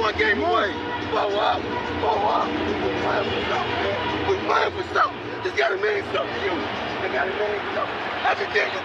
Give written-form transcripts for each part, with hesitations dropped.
one game away. Blow up. We're playing for something, man. We're playing for something. It's gotta mean something to you. It gotta mean something. Everything you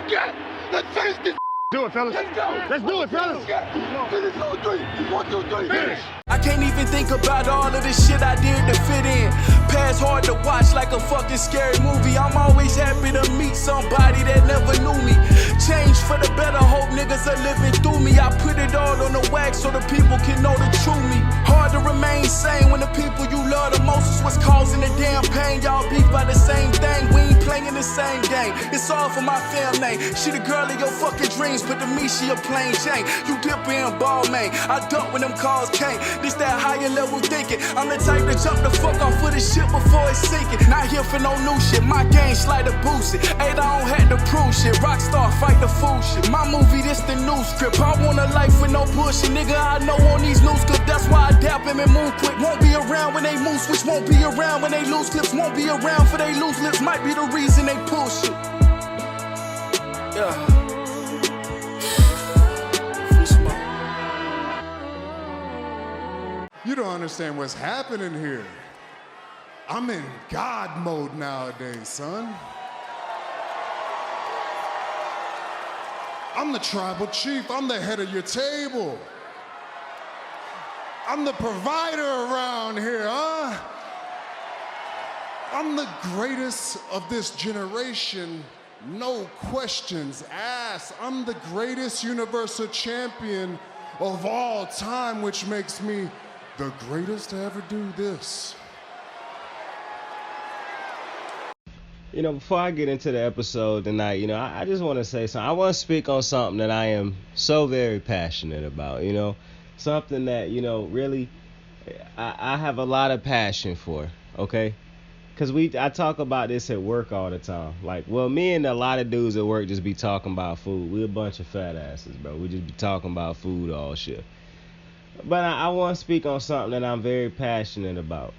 got. Let's finish this. Do it, fellas. Let's go. Let's do it, fellas. Finish 2-3. 1, 2, 3. Finish. I can't even think about all of the shit I did to fit in. Past hard to watch like a fucking scary movie. I'm always happy to meet somebody that never knew me. Change for the better, hope niggas are living through me. I put it all on the wax so the people can know the true me. Hard to remain sane when the people you love the most is what's causing the damn pain. Y'all beef by the same thing, we ain't playing the same game. It's all for my family. She the girl of your fucking dreams, but to me she a plain Jane. You dipper and ball man, I dump when them calls came. This that higher level thinking. I'm the type to jump the fuck off of the shit before it's sinking. Not here for no new shit, my game slider boosted. Ain't I don't have to prove shit, Rockstar fight the fool shit. My movie, this the new script. I want a life with no bullshit, nigga. I know on these news clips, that's why I dap him and move quick. Won't be around when they move switch, won't be around when they lose clips, won't be around for they lose lips. Might be the reason they pull shit. Yeah. You don't understand what's happening here. I'm in God mode nowadays, son. I'm the tribal chief. I'm the head of your table. I'm the provider around here, huh? I'm the greatest of this generation, no questions asked. I'm the greatest universal champion of all time, which makes me the greatest to ever do this. You know, before I get into the episode tonight, you know, I just want to say something. I want to speak on something that I am so very passionate about, you know, something that, you know, really I have a lot of passion for, okay? Because I talk about this at work all the time. Like, well, me and a lot of dudes at work just be talking about food. We a bunch of fat asses, bro. We just be talking about food all shit. But I want to speak on something that I'm very passionate about.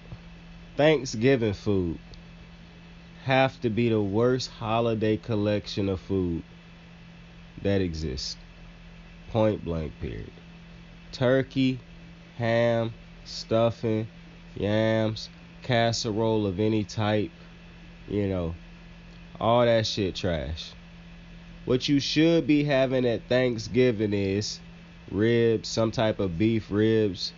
Thanksgiving food have to be the worst holiday collection of food that exists. Point blank, period. Turkey, ham, stuffing, yams, casserole of any type, you know, all that shit trash. What you should be having at Thanksgiving is ribs, some type of beef ribs,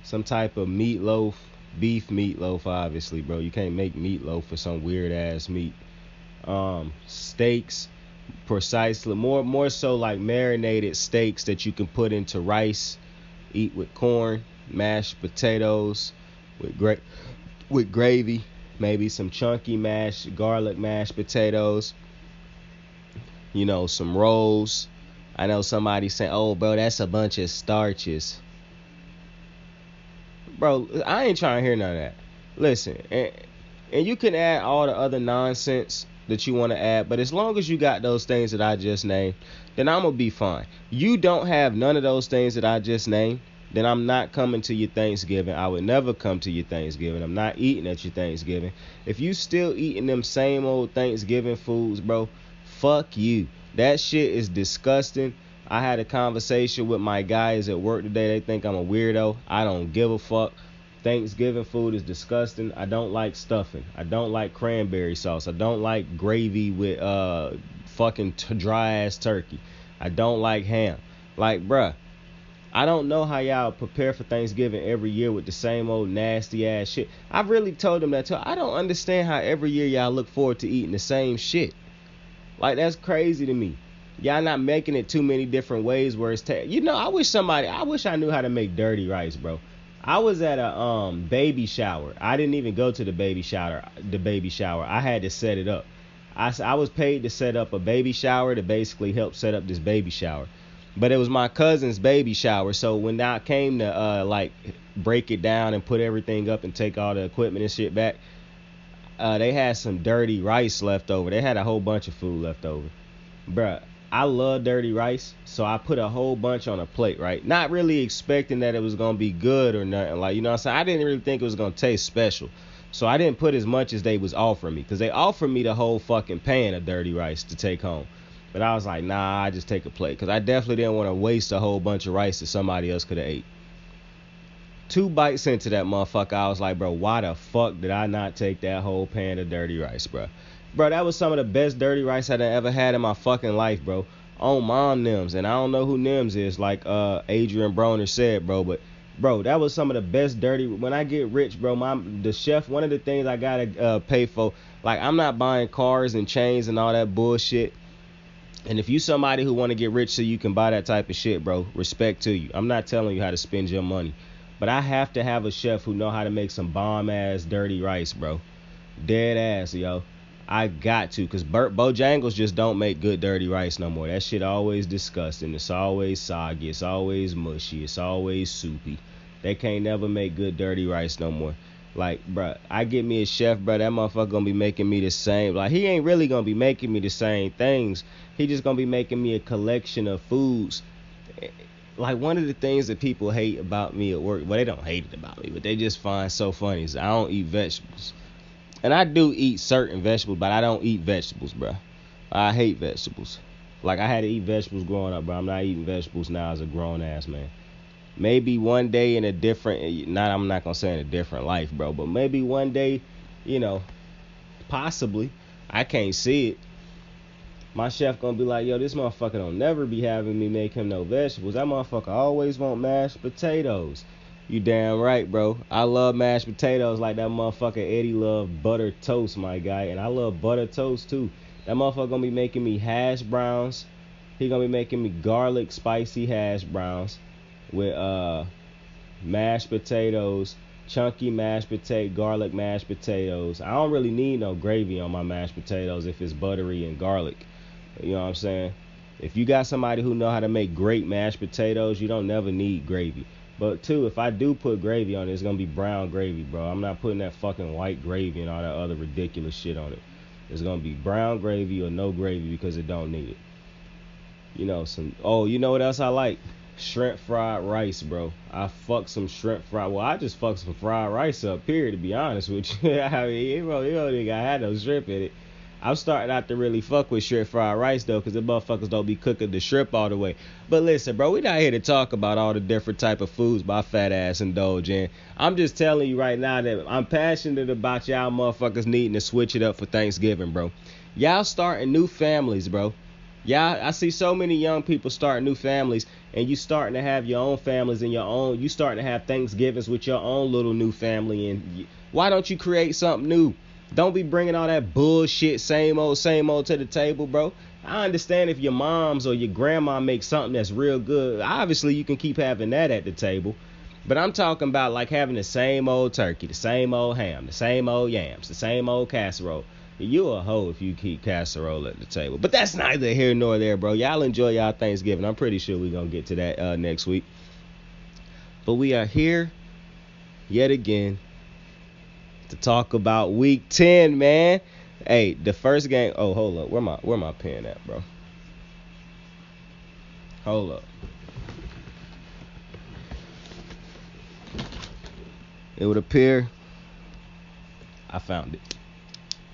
some type of meatloaf, beef meatloaf, obviously, bro. You can't make meatloaf for some weird ass meat. Steaks, precisely, more so like marinated steaks that you can put into rice, eat with corn, mashed potatoes, with gravy, maybe some chunky garlic mashed potatoes, you know, some rolls. I know somebody saying, oh, bro, that's a bunch of starches. Bro, I ain't trying to hear none of that. Listen, and you can add all the other nonsense that you want to add, but as long as you got those things that I just named, then I'm going to be fine. You don't have none of those things that I just named, then I'm not coming to your Thanksgiving. I would never come to your Thanksgiving. I'm not eating at your Thanksgiving. If you still eating them same old Thanksgiving foods, bro, fuck you. That shit is disgusting. I had a conversation with my guys at work today. They think I'm a weirdo. I don't give a fuck. Thanksgiving food is disgusting. I don't like stuffing. I don't like cranberry sauce. I don't like gravy with fucking dry ass turkey. I don't like ham. Like, bruh, I don't know how y'all prepare for Thanksgiving every year with the same old nasty ass shit. I've really told them that too. I don't understand how every year y'all look forward to eating the same shit. Like, that's crazy to me. Y'all not making it too many different ways where it's you know, I wish I knew how to make dirty rice, bro. I was at a baby shower. I didn't even go to the baby shower. I had to set it up. I was paid to set up a baby shower to basically help set up this baby shower. But it was my cousin's baby shower, so when I came to like break it down and put everything up and take all the equipment and shit back, they had some dirty rice left over. They had a whole bunch of food left over. Bruh, I love dirty rice, so I put a whole bunch on a plate, right? Not really expecting that it was going to be good or nothing. Like, you know what I'm saying? I didn't really think it was going to taste special. So I didn't put as much as they was offering me, because they offered me the whole fucking pan of dirty rice to take home. But I was like, nah, I just take a plate, because I definitely didn't want to waste a whole bunch of rice that somebody else could have ate. 2 bites into that motherfucker, I was like, bro, why the fuck did I not take that whole pan of dirty rice, bro? Bro, that was some of the best dirty rice I'd ever had in my fucking life, bro. On Mom Nims, and I don't know who Nims is, like Adrian Broner said, bro, but bro, that was some of the best dirty. When I get rich, bro, the chef, one of the things I gotta pay for, like, I'm not buying cars and chains and all that bullshit. And if you somebody who want to get rich so you can buy that type of shit, bro, respect to you. I'm not telling you how to spend your money. But I have to have a chef who know how to make some bomb-ass dirty rice, bro. Dead ass, yo. I got to, because Bojangles just don't make good dirty rice no more. That shit always disgusting. It's always soggy. It's always mushy. It's always soupy. They can't never make good dirty rice no more. Like, bro, I get me a chef, bro, that motherfucker gonna be making me the same. Like, he ain't really gonna be making me the same things. He just gonna be making me a collection of foods. Like, one of the things that people hate about me at work, well, they don't hate it about me, but they just find so funny is I don't eat vegetables. And I do eat certain vegetables, but I don't eat vegetables, bro. I hate vegetables. Like, I had to eat vegetables growing up, bro. I'm not eating vegetables now as a grown-ass man. Maybe one day in a different, I'm not going to say in a different life, bro, but maybe one day, you know, possibly. I can't see it. My chef gonna be like, yo, this motherfucker don't never be having me make him no vegetables. That motherfucker always want mashed potatoes. You damn right, bro. I love mashed potatoes like that motherfucker Eddie love butter toast, my guy. And I love butter toast too. That motherfucker gonna be making me hash browns. He gonna be making me garlic spicy hash browns with mashed potatoes, chunky mashed potato, garlic mashed potatoes. I don't really need no gravy on my mashed potatoes if it's buttery and garlic. You know what I'm saying? If you got somebody who know how to make great mashed potatoes, you don't never need gravy. But two, if I do put gravy on it, it's gonna be brown gravy, bro. I'm not putting that fucking white gravy and all that other ridiculous shit on it. It's gonna be brown gravy or no gravy because it don't need it. You know, you know what else I like? Shrimp fried rice, bro. I fuck some shrimp fried. Well, I just fuck some fried rice up, period, to be honest with you. I mean, you don't think I had no shrimp in it. I'm starting out to really fuck with shrimp fried rice, though, because the motherfuckers don't be cooking the shrimp all the way. But listen, bro, we not here to talk about all the different type of foods my fat ass indulge in. I'm just telling you right now that I'm passionate about y'all motherfuckers needing to switch it up for Thanksgiving, bro. Y'all starting new families, bro. Y'all, I see so many young people starting new families, and you starting to have your own families and you starting to have Thanksgivings with your own little new family. And why don't you create something new? Don't be bringing all that bullshit, same old to the table, bro. I understand if your moms or your grandma make something that's real good. Obviously, you can keep having that at the table. But I'm talking about like having the same old turkey, the same old ham, the same old yams, the same old casserole. You a hoe if you keep casserole at the table. But that's neither here nor there, bro. Y'all enjoy y'all Thanksgiving. I'm pretty sure we're going to get to that next week. But we are here yet again to talk about week 10, man. Hey, the first game. Oh, hold up. Where my pen at, bro? Hold up. It would appear I found it.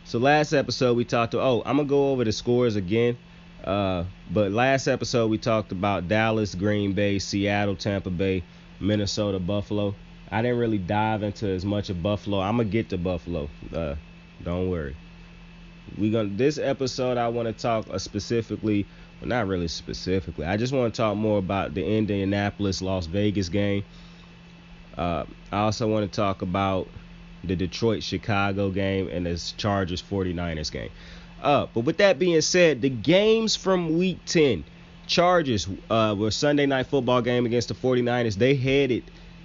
So last episode we talked to, I'm going to go over the scores again. But last episode we talked about Dallas, Green Bay, Seattle, Tampa Bay, Minnesota, Buffalo. I didn't really dive into as much of Buffalo. I'm going to get to Buffalo. Don't worry. This episode I want to talk specifically, well, not really specifically. I just want to talk more about the Indianapolis, Las Vegas game. I also want to talk about the Detroit-Chicago game and the Chargers-49ers game. But with that being said, the games from Week 10, Chargers were Sunday Night Football game against the 49ers. They headed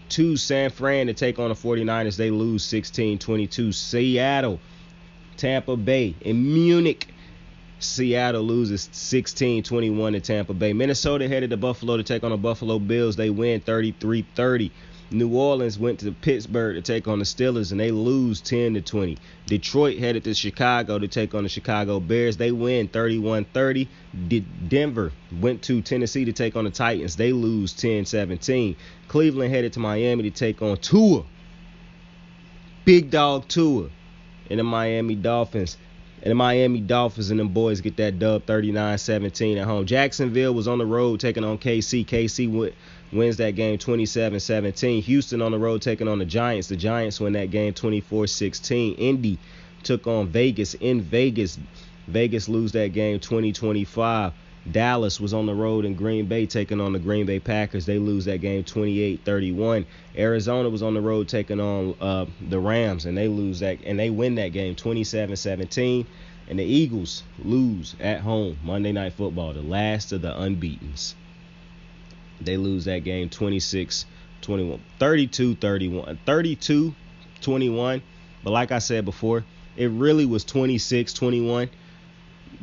to San Fran to take on the 49ers. They lose 16-22. Seattle, Tampa Bay, in Munich, Seattle loses 16-21 to Tampa Bay. Minnesota headed to Buffalo to take on the Buffalo Bills. They win 33-30. New Orleans went to Pittsburgh to take on the Steelers, and they lose 10-20. Detroit headed to Chicago to take on the Chicago Bears. They win 31-30. Denver went to Tennessee to take on the Titans. They lose 10-17. Cleveland headed to Miami to take on Tua. Big dog Tua. And the Miami Dolphins. And the Miami Dolphins and them boys get that dub 39-17 at home. Jacksonville was on the road taking on KC. KC wins that game 27-17. Houston on the road taking on the Giants. The Giants win that game 24-16. Indy took on Vegas in Vegas. Vegas lose that game 20-25. Dallas was on the road in Green Bay taking on the Green Bay Packers. They lose that game 28-31. Arizona was on the road taking on the Rams, and they win that game 27-17. And the Eagles lose at home Monday Night Football, the last of the unbeatens. They lose that game 26-21, 32-31, 32-21. But like I said before, it really was 26-21.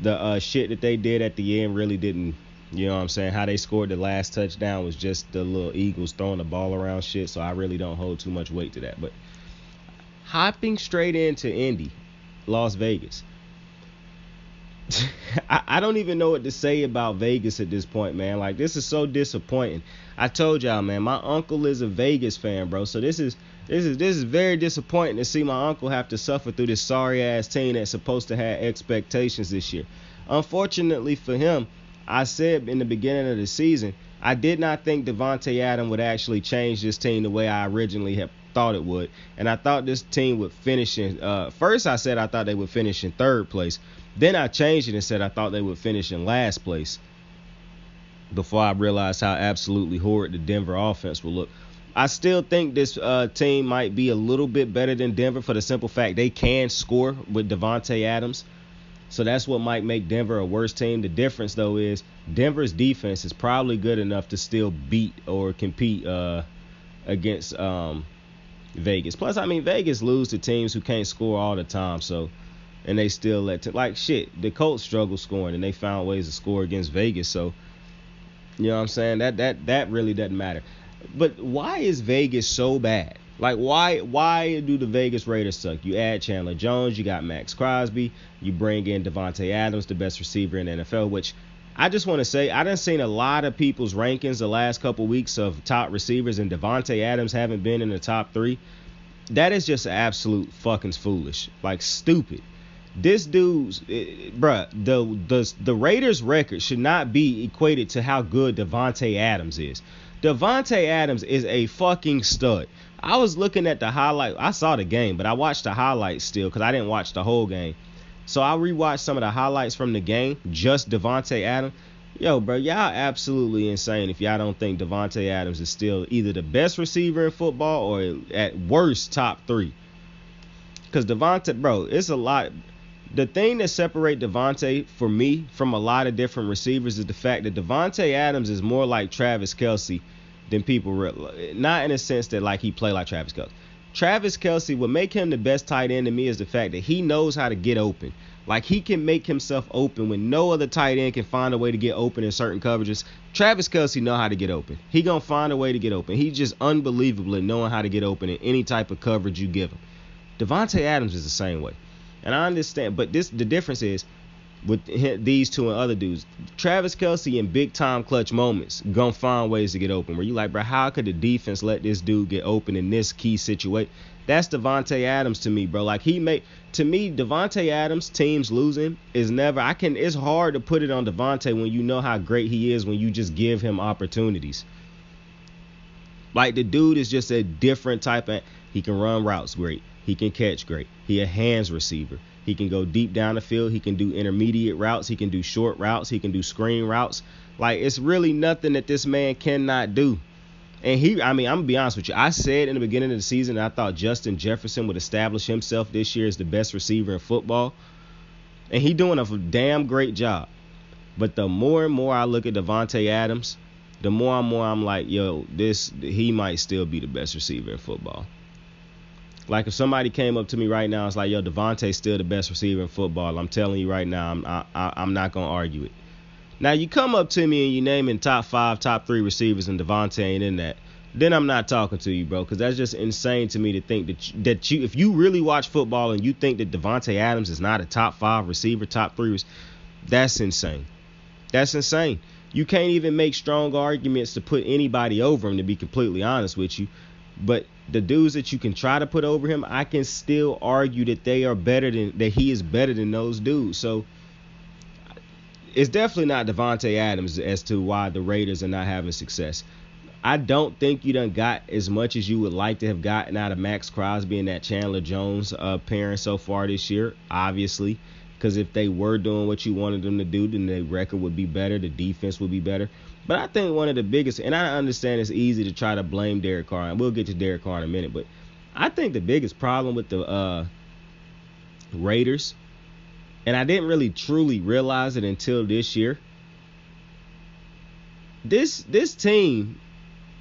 The shit that they did at the end really didn't, you know what I'm saying? How they scored the last touchdown was just the little Eagles throwing the ball around shit, so I really don't hold too much weight to that. But hopping straight into Indy, Las Vegas. I don't even know what to say about Vegas at this point, man. Like, this is so disappointing. I told y'all, man, my uncle is a Vegas fan, bro. So this is very disappointing to see my uncle have to suffer through this sorry ass team that's supposed to have expectations this year. Unfortunately for him, I said in the beginning of the season, I did not think Devontae Adams would actually change this team the way I originally had thought it would. And I thought this team would finish in first I said I thought they would finish in third place. Then I changed it and said I thought they would finish in last place before I realized how absolutely horrid the Denver offense will look. I still think this team might be a little bit better than Denver for the simple fact they can score with Devontae Adams. So that's what might make Denver a worse team. The difference, though, is Denver's defense is probably good enough to still beat or compete against Vegas. Plus, I mean, Vegas lose to teams who can't score all the time, so and they still like shit. The Colts struggle scoring, and they found ways to score against Vegas. So, you know what I'm saying? That really doesn't matter. But why is Vegas so bad? Like, why do the Vegas Raiders suck? You add Chandler Jones, you got Max Crosby, you bring in Devontae Adams, the best receiver in the NFL, which I just want to say, I done seen a lot of people's rankings the last couple weeks of top receivers, and Devontae Adams haven't been in the top 3. That is just absolute fucking foolish. Like, stupid. This dude's, the Raiders' record should not be equated to how good Devontae Adams is. Devontae Adams is a fucking stud. I was looking at the highlight. I saw the game, but I watched the highlights still because I didn't watch the whole game. So I rewatched some of the highlights from the game, just Devontae Adams. Yo, bro, y'all absolutely insane if y'all don't think Devontae Adams is still either the best receiver in football or at worst top 3. Because Devontae, bro, it's a lot. The thing that separates Devontae for me from a lot of different receivers is the fact that Devontae Adams is more like Travis Kelce than people realize. Not in a sense that like he play like Travis Kelce. Travis Kelce, what make him the best tight end to me is the fact that he knows how to get open. Like, he can make himself open when no other tight end can find a way to get open in certain coverages. Travis Kelce know how to get open. He gonna find a way to get open. He's just unbelievable at knowing how to get open in any type of coverage you give him. Devontae Adams is the same way. And I understand, but the difference is with these two and other dudes. Travis Kelce in big time clutch moments gonna find ways to get open. Where you like, bro, how could the defense let this dude get open in this key situation? That's Devontae Adams to me, bro. Like, to me, Devontae Adams teams losing is never. It's hard to put it on Devontae when you know how great he is when you just give him opportunities. Like, the dude is just a different type of. He can run routes great. He can catch great. He a hands receiver. He can go deep down the field. He can do intermediate routes. He can do short routes. He can do screen routes. Like, it's really nothing that this man cannot do. And I'm going to be honest with you. I said in the beginning of the season that I thought Justin Jefferson would establish himself this year as the best receiver in football. And he doing a damn great job. But the more and more I look at Devontae Adams, the more and more I'm like, yo, he might still be the best receiver in football. Like, if somebody came up to me right now, it's like, yo, Devontae's still the best receiver in football. I'm telling you right now, I'm not going to argue it. Now, you come up to me and you naming top 5, top 3 receivers and Devontae ain't in that, then I'm not talking to you, bro, because that's just insane to me to think that you, if you really watch football and you think that Devontae Adams is not a top 5 receiver, top 3, that's insane. That's insane. You can't even make strong arguments to put anybody over him, to be completely honest with you. But the dudes that you can try to put over him, I can still argue that he is better than those dudes. So it's definitely not Devontae Adams as to why the Raiders are not having success. I don't think you done got as much as you would like to have gotten out of Max Crosby and that Chandler Jones pairing so far this year, obviously. Because if they were doing what you wanted them to do, then their record would be better, the defense would be better. But I think one of the biggest, and I understand it's easy to try to blame Derek Carr, and we'll get to Derek Carr in a minute, but I think the biggest problem with the Raiders, and I didn't really truly realize it until this year, this team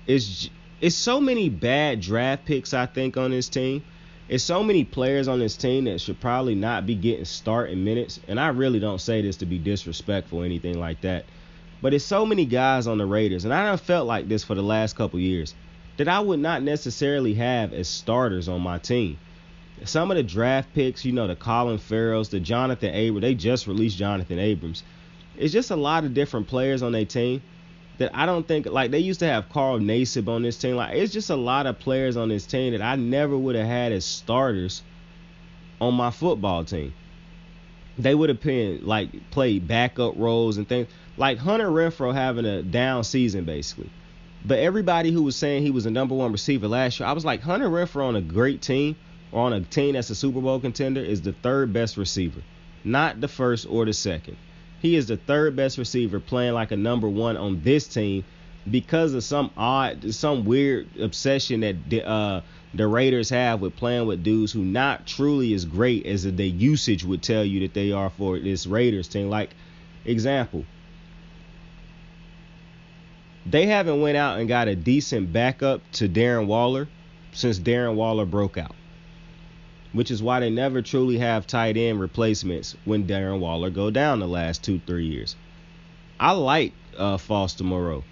is so many bad draft picks, I think, on this team. It's so many players on this team that should probably not be getting starting minutes. And I really don't say this to be disrespectful or anything like that. But it's so many guys on the Raiders, and I done felt like this for the last couple years, that I would not necessarily have as starters on my team. Some of the draft picks, the Colin Farrells, the Jonathan Abrams, they just released Jonathan Abrams. It's just a lot of different players on their team that I don't think, like, they used to have Carl Nassib on this team. Like, it's just a lot of players on this team that I never would have had as starters on my football team. They would have played backup roles and things. Like Hunter Renfrow having a down season, basically. But everybody who was saying he was a number one receiver last year, I was like, Hunter Renfrow on a great team or on a team that's a Super Bowl contender is the third best receiver, not the first or the second. He is the third best receiver playing like a number one on this team because of some weird obsession that the Raiders have with playing with dudes who not truly as great as the usage would tell you that they are for this Raiders team. Like, example, they haven't went out and got a decent backup to Darren Waller since Darren Waller broke out, which is why they never truly have tight end replacements when Darren Waller go down the last 2-3 years. I like Foster Moreau.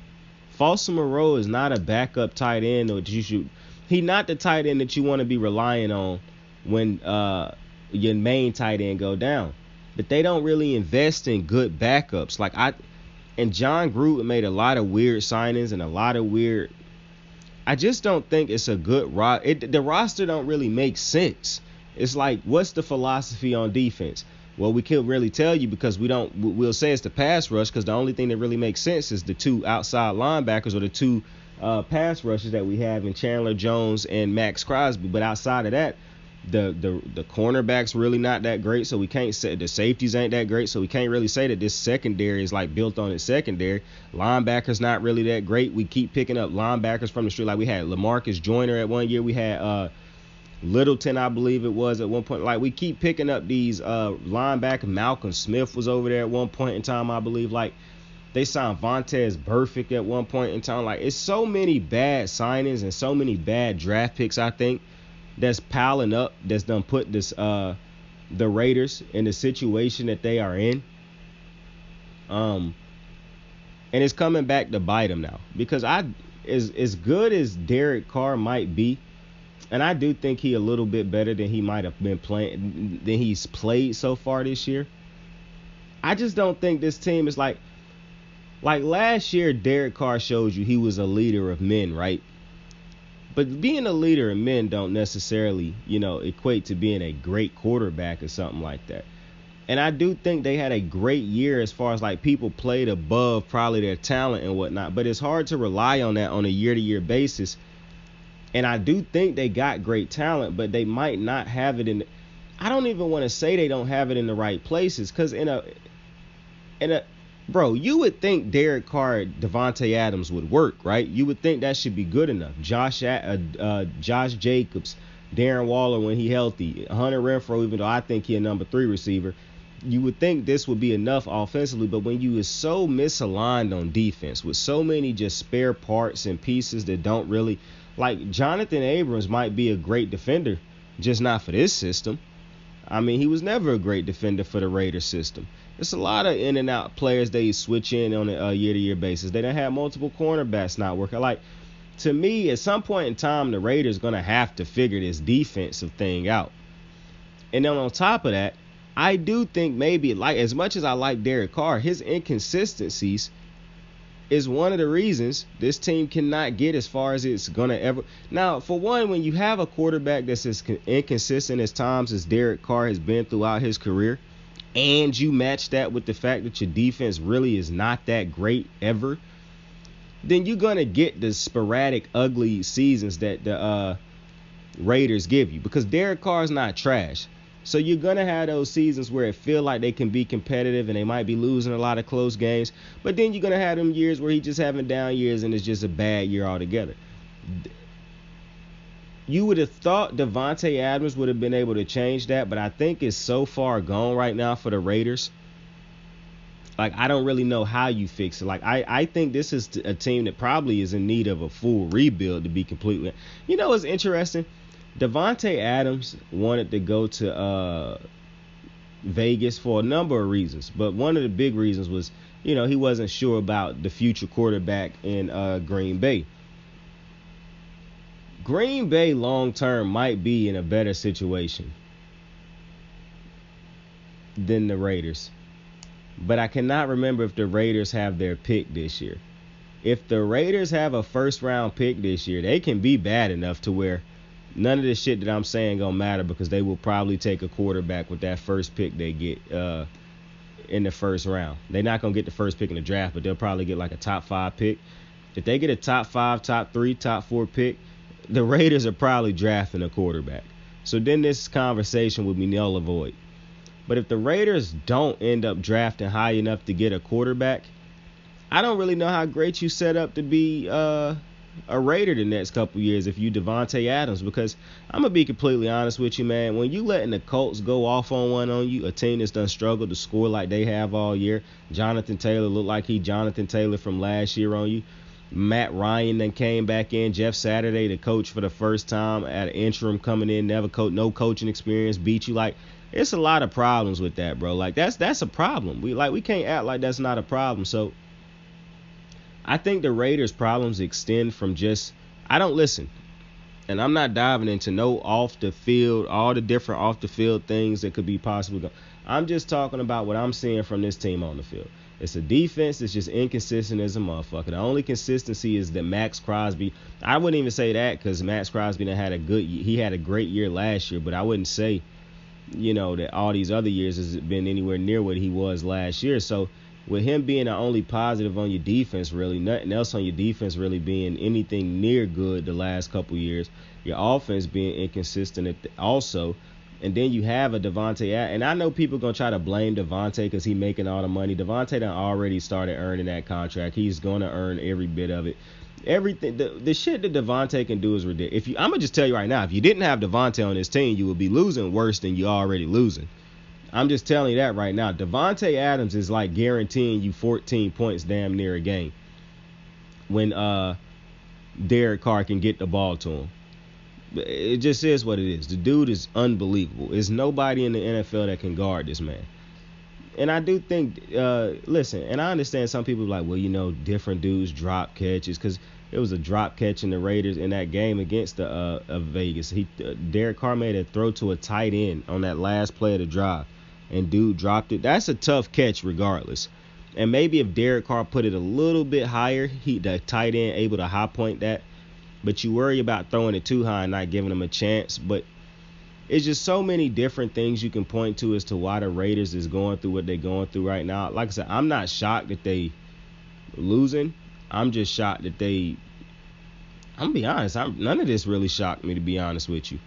Foster Moreau is not a backup tight end that you should. He's not the tight end that you want to be relying on when your main tight end go down. But they don't really invest in good backups. And John Gruden made a lot of weird signings and a lot of weird. I just don't think it's a good the roster don't really make sense. It's like, what's the philosophy on defense? Well, we can't really tell you because we'll say it's the pass rush because the only thing that really makes sense is the two outside linebackers or the two pass rushers that we have in Chandler Jones and Max Crosby. But outside of that, the cornerbacks really not that great, so we can't say the safeties ain't that great, so we can't really say that this secondary is like built on its secondary. Linebackers not really that great. We keep picking up linebackers from the street. Like we had LaMarcus Joyner at one year. We had Littleton, I believe it was at one point. Like we keep picking up these linebackers. Malcolm Smith was over there at one point in time, I believe. Like they signed Vontaze Burfict at one point in time. Like it's so many bad signings and so many bad draft picks, I think, that's piling up, that's done put this the Raiders in the situation that they are in. And it's coming back to bite them now. Because as good as Derek Carr might be, and I do think he a little bit better than he might have been playing, than he's played so far this year. I just don't think this team is like last year Derek Carr showed you he was a leader of men, right? But being a leader of men don't necessarily, equate to being a great quarterback or something like that. And I do think they had a great year as far as like people played above probably their talent and whatnot. But it's hard to rely on that on a year-to-year basis. And I do think they got great talent, but they might not have it I don't even want to say they don't have it in the right places. Because bro, you would think Derek Carr, Devontae Adams would work, right? You would think that should be good enough. Josh Jacobs, Darren Waller when he healthy, Hunter Renfrow, even though I think he a number 3 receiver, you would think this would be enough offensively. But when you is so misaligned on defense with so many just spare parts and pieces that don't really, like Jonathan Abrams might be a great defender, just not for this system. I mean, he was never a great defender for the Raiders system. It's a lot of in and out players they switch in on a year-to-year basis. They don't have multiple cornerbacks not working. Like, to me, at some point in time, the Raiders going to have to figure this defensive thing out. And then on top of that, I do think maybe, like, as much as I like Derek Carr, his inconsistencies is one of the reasons this team cannot get as far as it's going to ever. Now, for one, when you have a quarterback that's as inconsistent as times as Derek Carr has been throughout his career, and you match that with the fact that your defense really is not that great ever, then you're going to get the sporadic, ugly seasons that the Raiders give you, because Derek Carr's not trash. So you're going to have those seasons where it feel like they can be competitive and they might be losing a lot of close games. But then you're going to have them years where he's just having down years and it's just a bad year altogether. You would have thought Devontae Adams would have been able to change that, but I think it's so far gone right now for the Raiders. Like, I don't really know how you fix it. Like, I think this is a team that probably is in need of a full rebuild, to be completely. You know what's interesting? Devontae Adams wanted to go to Vegas for a number of reasons, but one of the big reasons was, he wasn't sure about the future quarterback in Green Bay. Green Bay long term might be in a better situation than the Raiders, but I cannot remember if the Raiders have their pick this year. If the Raiders have a first round pick this year, they can be bad enough to where none of the shit that I'm saying gonna matter, because they will probably take a quarterback with that first pick they get in the first round. They're not gonna get the first pick in the draft, but they'll probably get like a top 5 pick. If they get a top 5, top 3, top 4 pick, the Raiders are probably drafting a quarterback. So then this conversation would be null and void. But if the Raiders don't end up drafting high enough to get a quarterback, I don't really know how great you set up to be a Raider the next couple years if you Devontae Adams, because I'm going to be completely honest with you, man. When you letting the Colts go off on one on you, a team that's done struggled to score like they have all year, Jonathan Taylor looked like he Jonathan Taylor from last year on you. Matt Ryan then came back in. Jeff Saturday, the coach for the first time at an interim coming in, no coaching experience, beat you. Like, it's a lot of problems with that, bro. Like, that's a problem. We can't act like that's not a problem. So I think the Raiders' problems extend from just, I don't listen, and I'm not diving into no off the field, all the different off the field things that could be possibly going. I'm just talking about what I'm seeing from this team on the field. It's a defense that's just inconsistent as a motherfucker. The only consistency is that Max Crosby. I wouldn't even say that, because Max Crosby had a great year last year, but I wouldn't say, that all these other years has been anywhere near what he was last year. So with him being the only positive on your defense, really, nothing else on your defense really being anything near good the last couple years, your offense being inconsistent also, and then you have a Devontae, and I know people going to try to blame Devontae because he's making all the money. Devontae done already started earning that contract. He's going to earn every bit of it. Everything, the shit that Devontae can do is ridiculous. I'm going to just tell you right now, if you didn't have Devontae on this team, you would be losing worse than you already losing. I'm just telling you that right now. Devontae Adams is like guaranteeing you 14 points damn near a game when Derek Carr can get the ball to him. It just is what it is. The dude is unbelievable. There's nobody in the NFL that can guard this man. And I do think, listen, and I understand some people are like, well, different dudes drop catches, because it was a drop catch in the Raiders in that game against the Vegas. Derek Carr made a throw to a tight end on that last play of the drive, and dude dropped it. That's a tough catch regardless. And maybe if Derek Carr put it a little bit higher, the tight end able to high point that. But you worry about throwing it too high and not giving them a chance. But it's just so many different things you can point to as to why the Raiders is going through what they're going through right now. Like I said, I'm not shocked that they losing. I'm just shocked that I'm gonna be honest, none of this really shocked me, to be honest with you.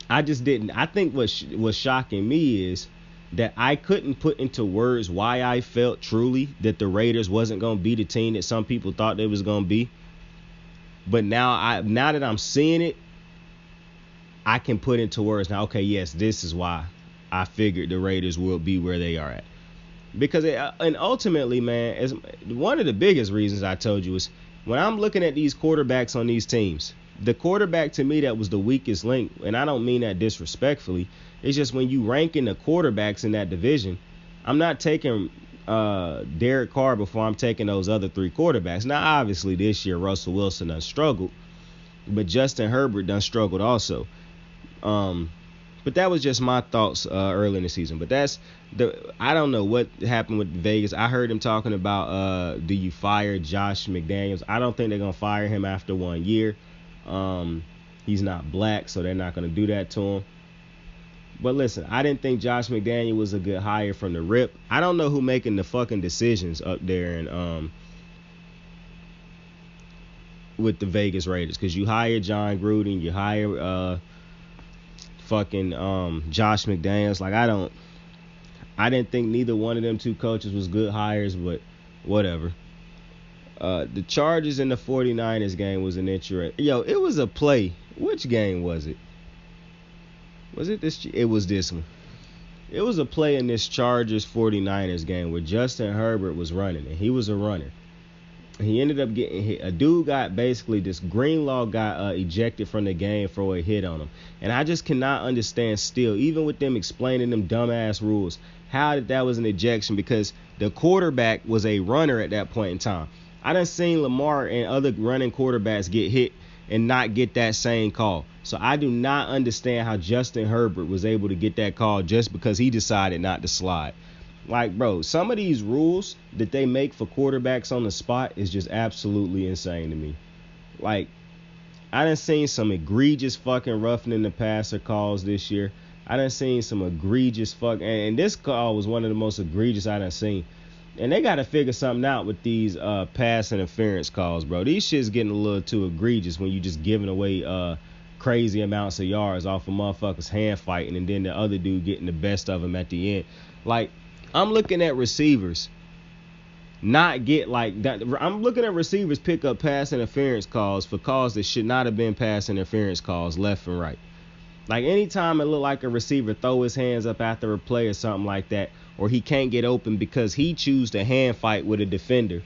I just didn't. I think what was shocking me is that I couldn't put into words why I felt truly that the Raiders wasn't going to be the team that some people thought they was going to be. But now that I'm seeing it, I can put into words now, okay, yes, this is why I figured the Raiders will be where they are at. Because, and ultimately, man, one of the biggest reasons I told you is when I'm looking at these quarterbacks on these teams, the quarterback to me that was the weakest link, and I don't mean that disrespectfully, it's just when you ranking the quarterbacks in that division, I'm not taking Derek Carr before I'm taking those other 3 quarterbacks. Now, obviously, this year Russell Wilson done struggled, but Justin Herbert done struggled also. But that was just my thoughts early in the season. But I don't know what happened with Vegas. I heard him talking about do you fire Josh McDaniels? I don't think they're gonna fire him after 1 year. He's not black, so they're not gonna do that to him. But listen, I didn't think Josh McDaniel was a good hire from the rip. I don't know who making the fucking decisions up there with the Vegas Raiders, because you hire John Gruden, you hire fucking Josh McDaniels. Like, I didn't think neither one of them two coaches was good hires, but whatever. The Chargers and the 49ers game was an interesting. Yo, it was a play. Which game was it? Was it this? It was this one. It was a play in this Chargers 49ers game where Justin Herbert was running, and he was a runner. He ended up getting hit. A dude got basically, this Greenlaw got ejected from the game for a hit on him. And I just cannot understand still, even with them explaining them dumbass rules, how that was an ejection, because the quarterback was a runner at that point in time. I done seen Lamar and other running quarterbacks get hit and not get that same call. So I do not understand how Justin Herbert was able to get that call just because he decided not to slide. Like, bro, some of these rules that they make for quarterbacks on the spot is just absolutely insane to me. Like, I done seen some egregious fucking roughing in the passer calls this year. I done seen some egregious and this call was one of the most egregious I done seen. And they got to figure something out with these pass interference calls, bro. These shit's getting a little too egregious when you just giving away crazy amounts of yards off of motherfuckers hand fighting, and then the other dude getting the best of them at the end. Like, I'm looking at receivers not get like that. I'm looking at receivers pick up pass interference calls for calls that should not have been pass interference calls left and right. Like, anytime it look like a receiver throw his hands up after a play or something like that, or he can't get open because he choose to hand fight with a defender,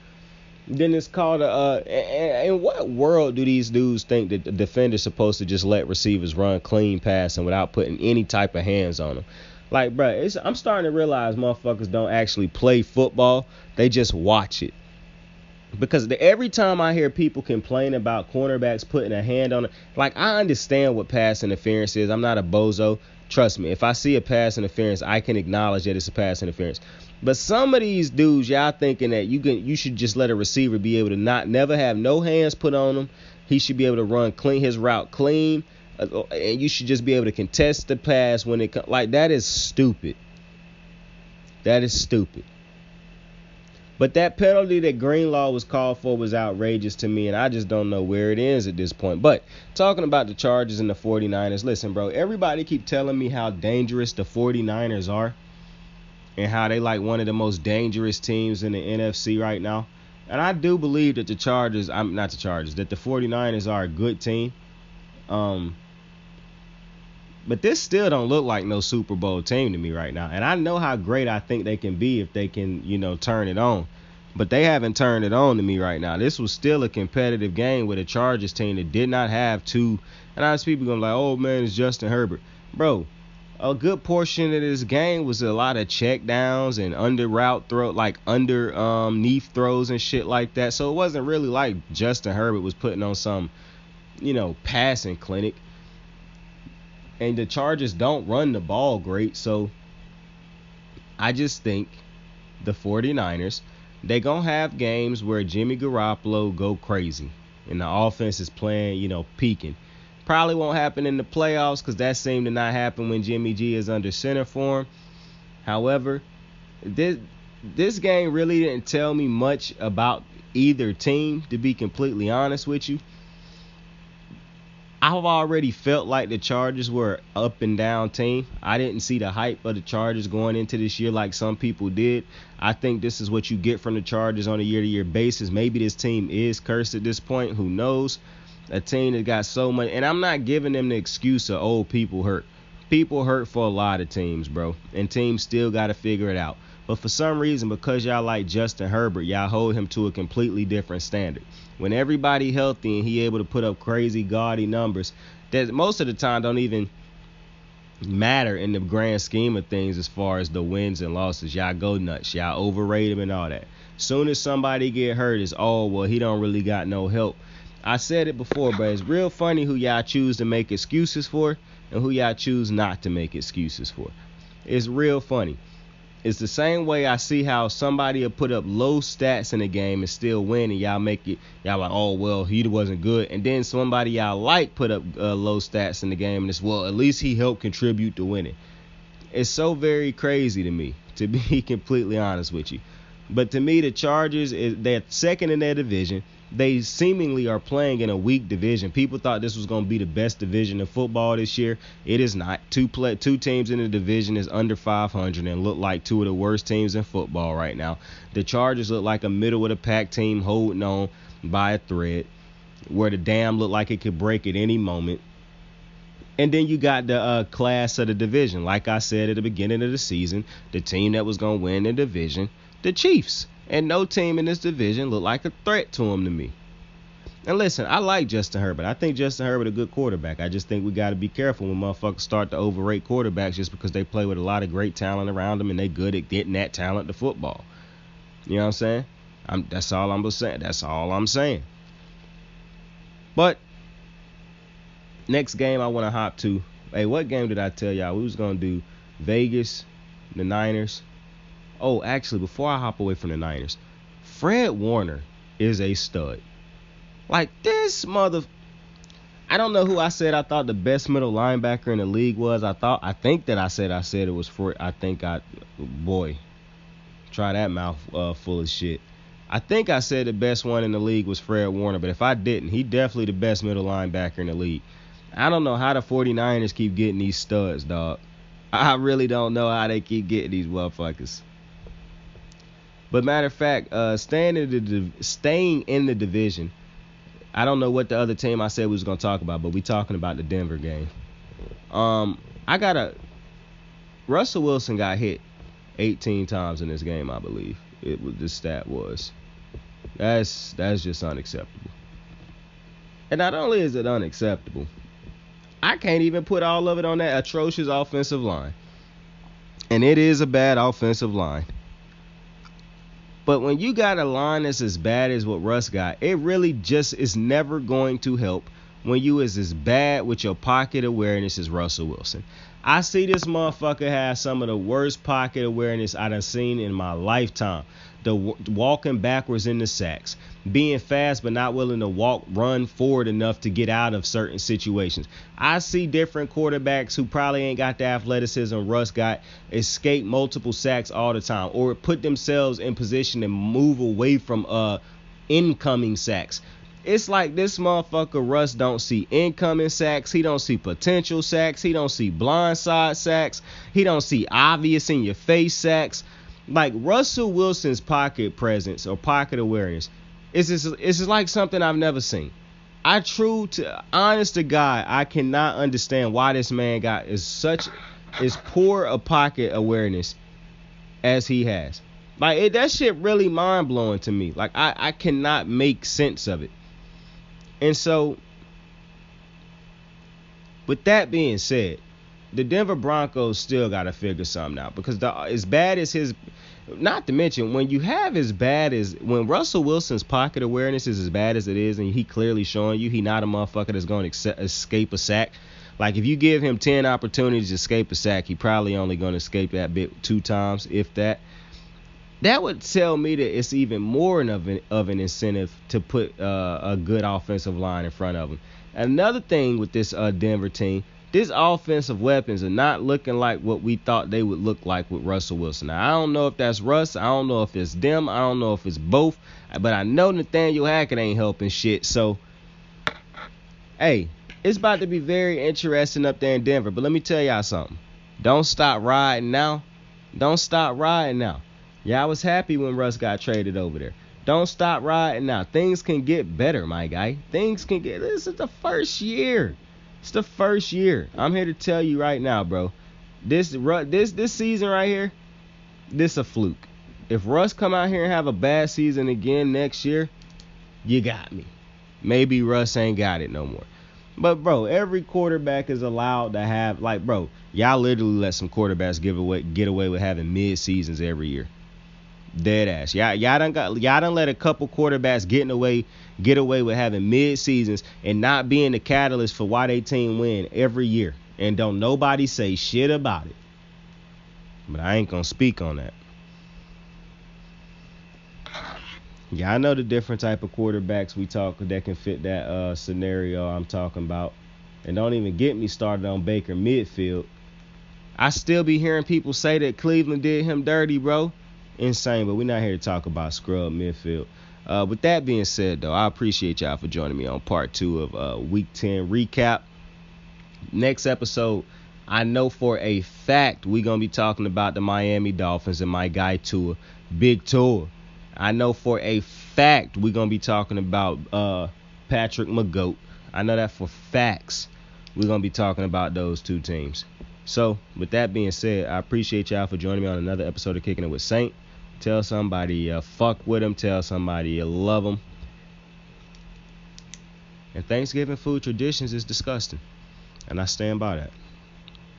then it's called in what world do these dudes think that the defender's supposed to just let receivers run clean passing without putting any type of hands on them? Like, bro, I'm starting to realize motherfuckers don't actually play football. They just watch it. Because every time I hear people complain about cornerbacks putting a hand on it, like, I understand what pass interference is. I'm not a bozo. Trust me, if I see a pass interference, I can acknowledge that it's a pass interference. But some of these dudes, y'all thinking that you should just let a receiver be able to never have no hands put on him. He should be able to run his route clean. And you should just be able to contest the pass when it comes. Like, that is stupid. That is stupid. But that penalty that Greenlaw was called for was outrageous to me, and I just don't know where it ends at this point. But talking about the Chargers and the 49ers, listen, bro, everybody keep telling me how dangerous the 49ers are and how they like one of the most dangerous teams in the NFC right now. And I do believe that that the 49ers are a good team. But this still don't look like no Super Bowl team to me right now. And I know how great I think they can be if they can, turn it on. But they haven't turned it on to me right now. This was still a competitive game with a Chargers team that did not have two. And I was people going to be like, oh, man, it's Justin Herbert. Bro, a good portion of this game was a lot of check downs and underneath throws and shit like that. So it wasn't really like Justin Herbert was putting on some, passing clinic. And the Chargers don't run the ball great, so I just think the 49ers, they going to have games where Jimmy Garoppolo go crazy and the offense is playing, peaking. Probably won't happen in the playoffs because that seemed to not happen when Jimmy G is under center for him. However, this game really didn't tell me much about either team, to be completely honest with you. I've already felt like the Chargers were an up and down team. I didn't see the hype of the Chargers going into this year like some people did. I think this is what you get from the Chargers on a year-to-year basis. Maybe this team is cursed at this point. Who knows? A team that got so much. And I'm not giving them the excuse of, oh, people hurt. People hurt for a lot of teams, bro. And teams still got to figure it out. But for some reason, because y'all like Justin Herbert, y'all hold him to a completely different standard. When everybody healthy and he able to put up crazy, gaudy numbers that most of the time don't even matter in the grand scheme of things as far as the wins and losses. Y'all go nuts. Y'all overrate him and all that. Soon as somebody get hurt, it's, oh, well, he don't really got no help. I said it before, but it's real funny who y'all choose to make excuses for and who y'all choose not to make excuses for. It's real funny. It's the same way I see how somebody will put up low stats in a game and still win, and y'all like, oh, well, he wasn't good. And then somebody y'all like put up low stats in the game, and it's, well, at least he helped contribute to winning. It's so very crazy to me, to be completely honest with you. But to me, the Chargers, they're second in their division. They seemingly are playing in a weak division. People thought this was going to be the best division in football this year. It is not. Two teams in the division is under 500 and look like two of the worst teams in football right now. The Chargers look like a middle of the pack team holding on by a thread, where the dam looked like it could break at any moment. And then you got the class of the division. Like I said at the beginning of the season, the team that was going to win the division, the Chiefs. And no team in this division looked like a threat to them to me. And listen, I like Justin Herbert. I think Justin Herbert a good quarterback. I just think we got to be careful when motherfuckers start to overrate quarterbacks just because they play with a lot of great talent around them and they good at getting that talent to football. You know what I'm saying? That's all I'm saying. That's all I'm saying. But next game I want to hop to. Hey, what game did I tell y'all? We was going to do Vegas, the Niners. Oh, actually, before I hop away from the Niners, Fred Warner is a stud. Like, this I don't know who I said I thought the best middle linebacker in the league was. I think I said it was for, boy, try that mouth full of shit. I think I said the best one in the league was Fred Warner, but if I didn't, he definitely the best middle linebacker in the league. I don't know how the 49ers keep getting these studs, dog. I really don't know how they keep getting these motherfuckers. But matter of fact, staying in the division, I don't know what the other team I said we was going to talk about, but we talking about the Denver game. Russell Wilson got hit 18 times in this game, I believe. The stat was. That's just unacceptable. And not only is it unacceptable, I can't even put all of it on that atrocious offensive line. And it is a bad offensive line. But when you got a line that's as bad as what Russ got, it really just is never going to help when you is as bad with your pocket awareness as Russell Wilson. I see this motherfucker have some of the worst pocket awareness I done seen in my lifetime. The walking backwards in the sacks, being fast but not willing to run forward enough to get out of certain situations. I see different quarterbacks who probably ain't got the athleticism Russ got escape multiple sacks all the time, or put themselves in position to move away from incoming sacks. It's like this motherfucker Russ don't see incoming sacks. He don't see potential sacks. He don't see blindside sacks. He don't see obvious in your face sacks. Like Russell Wilson's pocket presence or pocket awareness is just like something I've never seen. Honest to God, I cannot understand why this man got as poor a pocket awareness as he has. Like that shit really mind blowing to me. Like I cannot make sense of it. And so, with that being said, the Denver Broncos still got to figure something out, because as bad as not to mention, when Russell Wilson's pocket awareness is as bad as it is, and he clearly showing you he not a motherfucker that's going to escape a sack. Like if you give him 10 opportunities to escape a sack, he probably only going to escape that bit 2 times, if that. That would tell me that it's even more of an incentive to put a good offensive line in front of him. Another thing with this Denver team, this offensive weapons are not looking like what we thought they would look like with Russell Wilson. Now, I don't know if that's Russ. I don't know if it's them. I don't know if it's both. But I know Nathaniel Hackett ain't helping shit. So, hey, it's about to be very interesting up there in Denver. But let me tell y'all something. Don't stop riding now. Don't stop riding now. Yeah, I was happy when Russ got traded over there. Don't stop riding now. Things can get better, my guy. This is the first year. It's the first year. I'm here to tell you right now, bro. This season right here, this a fluke. If Russ come out here and have a bad season again next year, you got me. Maybe Russ ain't got it no more. But, bro, every quarterback is allowed to have, like, bro, y'all literally let some quarterbacks get away with having mid-seasons every year. Dead ass. Y'all done let a couple quarterbacks get away with having mid-seasons and not being the catalyst for why they team win every year. And don't nobody say shit about it. But I ain't gonna speak on that. Yeah, I know the different type of quarterbacks we talk that can fit that scenario I'm talking about. And don't even get me started on Baker Mayfield. I still be hearing people say that Cleveland did him dirty, bro. insane, but we're not here to talk about scrub midfield. With that being said, though, I appreciate y'all for joining me on part 2 of Week 10 recap. Next episode, I know for a fact we're going to be talking about the Miami Dolphins and my guy Tua, Big Tua. I know for a fact we're going to be talking about Patrick McGoat. I know that for facts we're going to be talking about those two teams. So, with that being said, I appreciate y'all for joining me on another episode of Kicking It with Saint. Tell somebody you fuck with them. Tell somebody you love them. And Thanksgiving food traditions is disgusting. And I stand by that.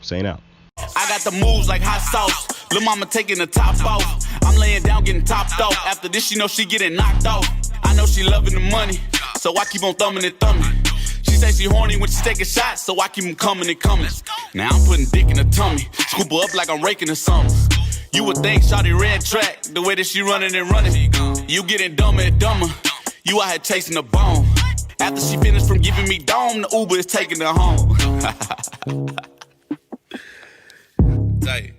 Saint out. I got the moves like hot sauce. Lil' mama taking the top off. I'm laying down getting topped off. After this, she know she getting knocked off. I know she loving the money, so I keep on thumbing and thumbing. She say she horny when she taking shots, so I keep them coming and coming. Now I'm putting dick in her tummy. Scoop her up like I'm raking her something. You would think shawty red track, the way that she running and running. You getting dumber and dumber. You out here chasing the bone. After she finished from giving me dome, the Uber is taking her home. Tight.